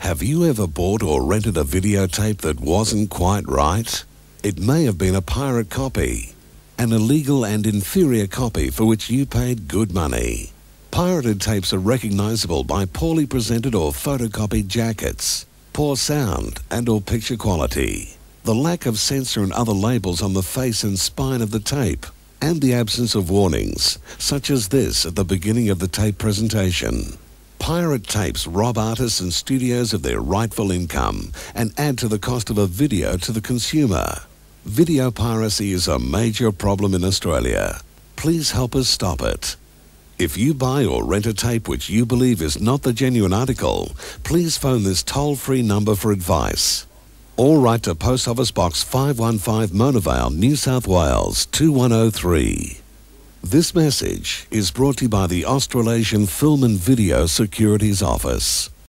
Have you ever bought or rented a videotape that wasn't quite right? It may have been a pirate copy, an illegal and inferior copy for which you paid good money. Pirated tapes are recognizable by poorly presented or photocopied jackets, poor sound and or picture quality, the lack of censor and other labels on the face and spine of the tape, and the absence of warnings, such as this at the beginning of the tape presentation. Pirate tapes rob artists and studios of their rightful income and add to the cost of a video to the consumer. Video piracy is a major problem in Australia. Please help us stop it. If you buy or rent a tape which you believe is not the genuine article, please phone this toll-free number for advice. Or write to Post Office Box 515 Mona Vale, New South Wales 2103. This message is brought to you by the Australasian Film and Video Securities Office.